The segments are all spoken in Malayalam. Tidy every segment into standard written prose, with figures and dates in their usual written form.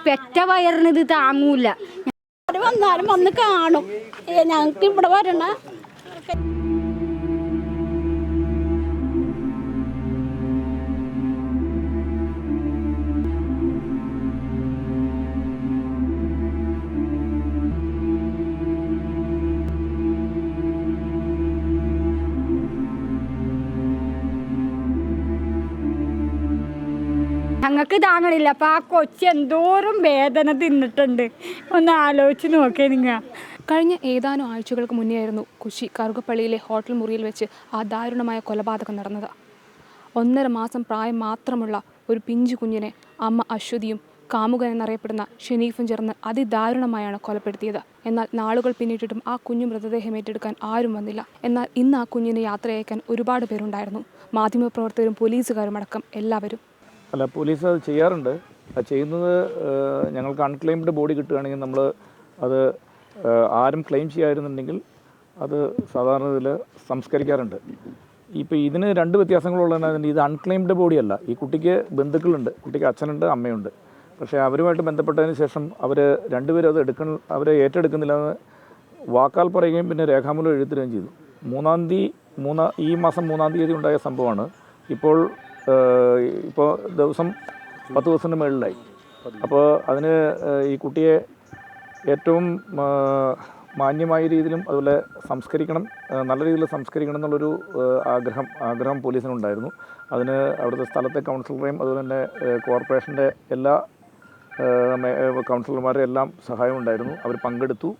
പെറ്റ വയറിന് ഇത് താങ്ങൂല. വന്നാലും വന്ന് കാണും. ഞങ്ങൾക്ക് ഇവിടെ വരണ ഞങ്ങൾക്ക് താങ്ങണില്ല. അപ്പം ആ കൊച്ചി എന്തോരം വേദന തിന്നിട്ടുണ്ട്. ഒന്ന് ആലോചിച്ച് നോക്കിയേ നിങ്ങൾ. കഴിഞ്ഞ ഏതാനും ആഴ്ചകൾക്ക് മുന്നെയായിരുന്നു കുശി കറുകപ്പള്ളിയിലെ ഹോട്ടൽ മുറിയിൽ വെച്ച് ആ ദാരുണമായ കൊലപാതകം നടന്നത്. 1.5 മാസം പ്രായം മാത്രമുള്ള ഒരു പിഞ്ചു കുഞ്ഞിനെ അമ്മ അശ്വതിയും കാമുകൻ എന്നറിയപ്പെടുന്ന ഷെനീഫും ചേർന്ന് അതിദാരുണമായാണ് കൊലപ്പെടുത്തിയത്. എന്നാൽ നാളുകൾ പിന്നിട്ടിട്ടും ആ കുഞ്ഞു മൃതദേഹം ഏറ്റെടുക്കാൻ ആരും വന്നില്ല. എന്നാൽ ഇന്ന് ആ കുഞ്ഞിനെ യാത്രയയക്കാൻ ഒരുപാട് പേരുണ്ടായിരുന്നു. മാധ്യമപ്രവർത്തകരും പോലീസുകാരും അടക്കം എല്ലാവരും. അല്ല, പോലീസ് അത് ചെയ്യാറുണ്ട്. അത് ചെയ്യുന്നത് ഞങ്ങൾക്ക് അൺക്ലെയിംഡ് ബോഡി കിട്ടുകയാണെങ്കിൽ നമ്മൾ അത് ആരും ക്ലെയിം ചെയ്യായിരുന്നുണ്ടെങ്കിൽ അത് സാധാരണ ഇതിൽ സംസ്കരിക്കാറുണ്ട്. ഇപ്പോൾ ഇതിന് 2 വ്യത്യാസങ്ങളുള്ളതിന് ഇത് അൺക്ലെയിംഡ് ബോഡിയല്ല. ഈ കുട്ടിക്ക് ബന്ധുക്കളുണ്ട്, കുട്ടിക്ക് അച്ഛനുണ്ട്, അമ്മയുണ്ട്. പക്ഷേ അവരുമായിട്ട് ബന്ധപ്പെട്ടതിന് ശേഷം അവർ രണ്ടുപേരും അത് അവരെ ഏറ്റെടുക്കുന്നില്ല എന്ന് വാക്കാൽ പറയുകയും പിന്നെ രേഖാമൂലം എഴുതുകയും ചെയ്തു. ഈ മാസം 3-ാം തീയതി ഉണ്ടായ സംഭവമാണ്. ഇപ്പോൾ ദിവസം 10 ദിവസത്തിന് മുകളിലായി. അപ്പോൾ അതിന് ഈ കുട്ടിയെ ഏറ്റവും മാന്യമായ രീതിയിലും അതുപോലെ സംസ്കരിക്കണം, നല്ല രീതിയിൽ സംസ്കരിക്കണം എന്നുള്ളൊരു ആഗ്രഹം പോലീസിനുണ്ടായിരുന്നു. അതിന് അവിടുത്തെ സ്ഥലത്തെ കൗൺസിലറേയും അതുപോലെ തന്നെ കോർപ്പറേഷൻ്റെ എല്ലാ കൗൺസിലർമാരുടെ എല്ലാം സഹായം ഉണ്ടായിരുന്നു. അവർ പങ്കെടുത്തു.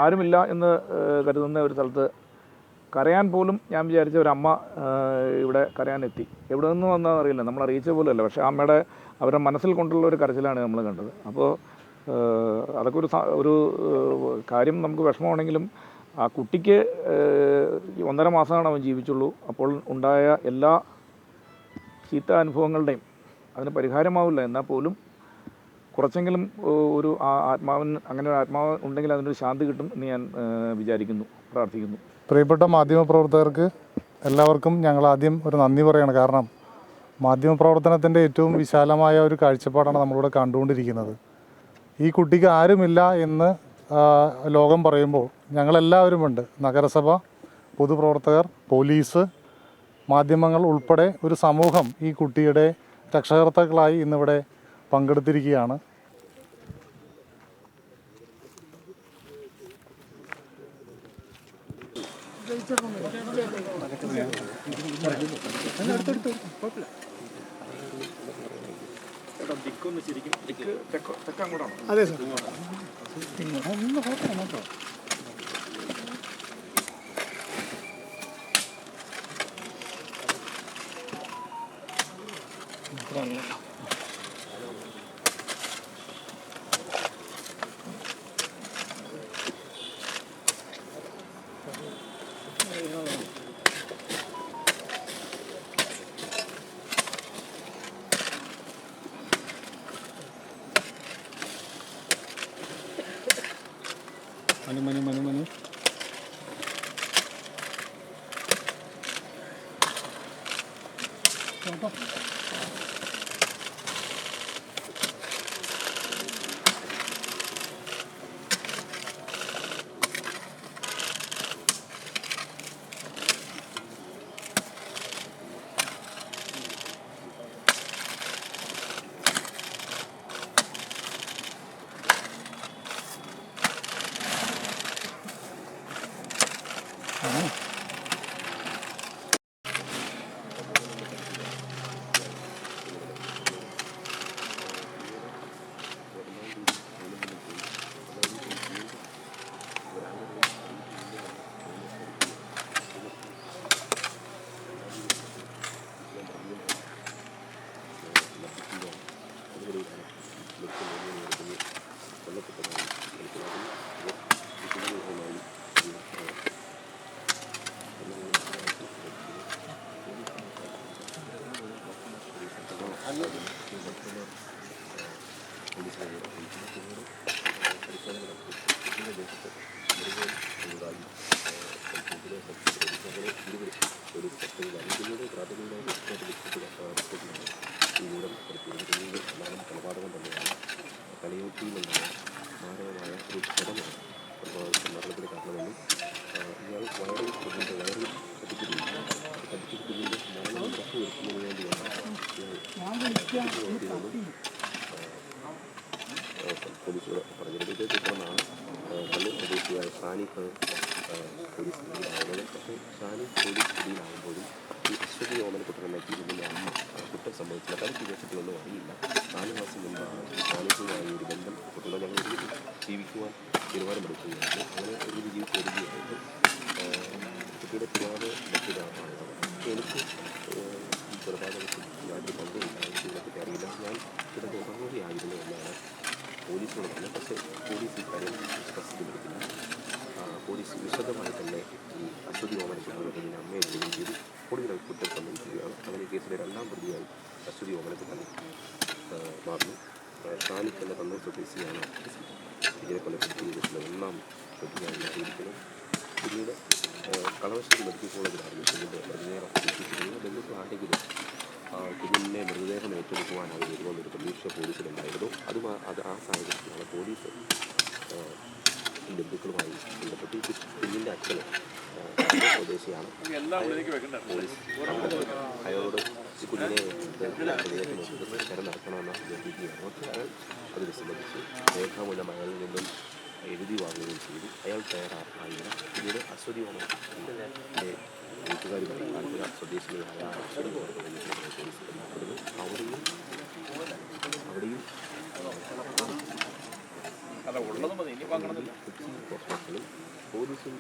ആരുമില്ല എന്ന് കരുതുന്ന ഒരു സ്ഥലത്ത് കരയാൻ പോലും ഞാൻ വിചാരിച്ച ഒരു അമ്മ ഇവിടെ കരയാനെത്തി. എവിടെ നിന്ന് വന്നതെന്ന് അറിയില്ല, നമ്മൾ അറിയിച്ച പോലെയല്ല. പക്ഷേ അമ്മയുടെ അവരുടെ മനസ്സിൽ കൊണ്ടുള്ള ഒരു കരച്ചിലാണ് നമ്മൾ കണ്ടത്. അപ്പോൾ അതൊക്കെ ഒരു കാര്യം നമുക്ക് വിഷമമാണെങ്കിലും ആ കുട്ടിക്ക് 1.5 മാസമാണ് അവൻ ജീവിച്ചുള്ളൂ. അപ്പോൾ ഉണ്ടായ എല്ലാ ചീത്ത അനുഭവങ്ങളുടെയും അതിന് പരിഹാരമാവില്ല. എന്നാൽ പോലും കുറച്ചെങ്കിലും ഒരു ആത്മാവിന് അങ്ങനെ ഒരു ആത്മാവ് ഉണ്ടെങ്കിൽ അതിനൊരു ശാന്തി കിട്ടും എന്ന് ഞാൻ വിചാരിക്കുന്നു, പ്രാർത്ഥിക്കുന്നു. പ്രിയപ്പെട്ട മാധ്യമപ്രവർത്തകർക്ക് എല്ലാവർക്കും ഞങ്ങൾ ആദ്യം ഒരു നന്ദി പറയുകയാണ്. കാരണം മാധ്യമപ്രവർത്തനത്തിൻ്റെ ഏറ്റവും വിശാലമായ ഒരു കാഴ്ചപ്പാടാണ് നമ്മളിവിടെ കണ്ടുകൊണ്ടിരിക്കുന്നത്. ഈ കുട്ടിക്ക് ആരുമില്ല എന്ന് ലോകം പറയുമ്പോൾ ഞങ്ങളെല്ലാവരുമുണ്ട്. നഗരസഭ, പൊതുപ്രവർത്തകർ, പോലീസ്, മാധ്യമങ്ങൾ ഉൾപ്പെടെ ഒരു സമൂഹം ഈ കുട്ടിയുടെ രക്ഷകർത്താക്കളായി ഇന്നിവിടെ പങ്കെടുത്തിരിക്കുകയാണ്. അതെ സാർ. മനു കൊലപാതകം തന്നെയാണ്. തലയോട്ടിയിൽ നിന്നുള്ള മാരകമായ ഒരു ക്ഷതമാണ് മരണത്തിന് കാരണമെന്നും ഇയാൾ വയറിൽ കുഞ്ഞിൻ്റെ മരണം ഉറപ്പുവരുത്തുന്നതിന് വേണ്ടിയാണ് പോലീസുകൾ പറഞ്ഞത്. ഇതേ തുടർന്നാണ് കണ്ണൂർ സ്വദേശിയായ ഷാനിഫ് പോലീസ് പിടിയിലാവുന്നത്. പക്ഷേ ഷാനിഫ് പോലീസ് പിടിയിലാവുമ്പോഴും ഈ അശ്വതി ഓമനക്കുട്ടൻ എന്ന ടീമിൻ്റെ അമ്മ കുറ്റം സംഭവിച്ചില്ല. തനിക്ക് വിദേശത്തിലൊന്നും അറിയില്ല. 4 മാസം മുമ്പാണ് ഷാനിഫുമായി ഒരു ബന്ധം കുട്ടികളെ ഞങ്ങൾ ജീവിക്കുവാൻ തീരുമാനമെടുക്കുകയായിരുന്നു. അങ്ങനെ ഒരു ജീവിച്ച് വരികയായിരുന്നു. കുട്ടിയുടെ പിതാവ് മറ്റൊരാളാണ്. എനിക്ക് ഈ കൊലപാതകത്തിൽ യാതൊരു പങ്കുമില്ല. എനിക്ക് ഇതിനെപ്പറ്റി അറിയില്ല. ഞാൻ ഇതിൻ്റെ ഉറങ്ങുകയായിരുന്നു എന്നാണ് പോലീസിനോട് പറഞ്ഞത്. പക്ഷേ പോലീസ് ഇക്കാര്യം വിശ്വസിക്കുന്നില്ല. പോലീസ് വിശദമായി തന്നെ ഈ അശ്വതി ഓമനക്കുട്ടനെ അമ്മയെ ചോദ്യം ചെയ്തു. ഒടുവിൽ കുറ്റം സമ്മതിക്കുകയാണ്. അങ്ങനെ കേസിലെ 2ാം പ്രതിയായി അശ്വതി ഓമനക്കുട്ടൻ മാറുന്നു. ഷാനിഫ് എന്ന കണ്ണൂർ സ്വദേശിയാണ് ഇതിനെ കൊലപ്പെടുത്തി കേസിലെ 1ാം പ്രതിയായി മാറിയിരിക്കുന്നത്. പിന്നീട് കളമശ്ശേരി മെഡിക്കൽ കോളേജിലായിരുന്നു കുഞ്ഞിൻ്റെ മൃതദേഹം എത്തിച്ചിരിക്കുന്നത്. ബന്ധുക്കൾ ആരെങ്കിലും കുഞ്ഞിൻ്റെ മൃതദേഹം ഏറ്റെടുക്കുവാൻ അവർ വരുമെന്നൊരു പ്രതീക്ഷ പോലീസിലുണ്ടായിരുന്നു. അത് ആ സാഹചര്യത്തിലാണ് പോലീസ് ബന്ധുക്കളുമായി ബന്ധപ്പെട്ട് ഈ കുഞ്ഞിൻ്റെ അച്ഛന് സ്വദേശിയാണ്. പോലീസ് അയാളോട് ഈ കുഞ്ഞിനെ തെരം നടക്കണമെന്ന് അഭ്യർത്ഥിക്കുകയാണ്. പക്ഷേ അയാൾ അതിനെ സംബന്ധിച്ച് രേഖാമൂലം അയാളിൽ നിന്നും എഴുതി വാങ്ങുകയും ചെയ്തു. അയാൾ തയ്യാറായില്ല. പിന്നീട് അശ്വതി ഓമനക്കുട്ടൻ്റെ വീട്ടുകാരുമായി ആലപ്പുഴ സ്വദേശിനിയായ അശ്വതി ഓമനക്കുട്ടനെ പോലീസ് ബന്ധപ്പെടുന്നു. അവിടെയും പോലീസും